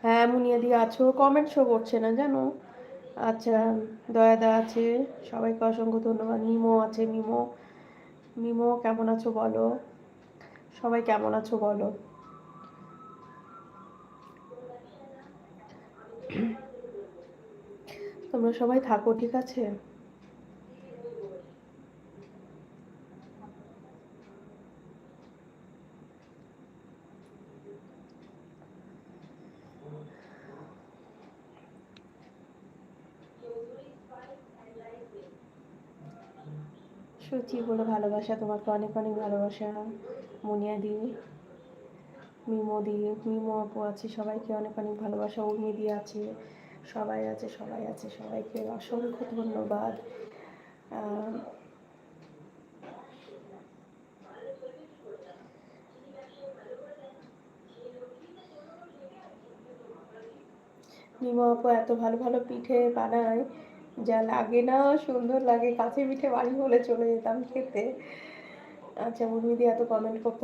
হ্যাঁ মুনিয়াদি আছো, comment show করছে না জানো। আচ্ছা, দয়াদা আছে, সবাইকে অসংখ্য ধন্যবাদ। মিমো আছে, মিমো, মিমো কেমন আছো বলো, সবাই কেমন আছো বলো। তোমরা সবাই থাকো, ঠিক আছে। সুচি বলে ভালোবাসা, তোমাকে অনেক অনেক ভালোবাসা। মুনিয়াদি, মিমো দি, মিমো আপু আছে, সবাইকে অনেক অনেক ভালোবাসা। উর্মিদি আছে, সবাই আছে, সবাই আছে, সবাইকে অসংখ্য ধন্যবাদ। মিমো আপু এত ভালো ভালো পিঠে বানায়, যা লাগে না, সুন্দর লাগে। কাছে পিঠে বাড়ি হলে চলে যেতাম খেতে। আচ্ছা উর্মিদি এত কমেন্ট করতে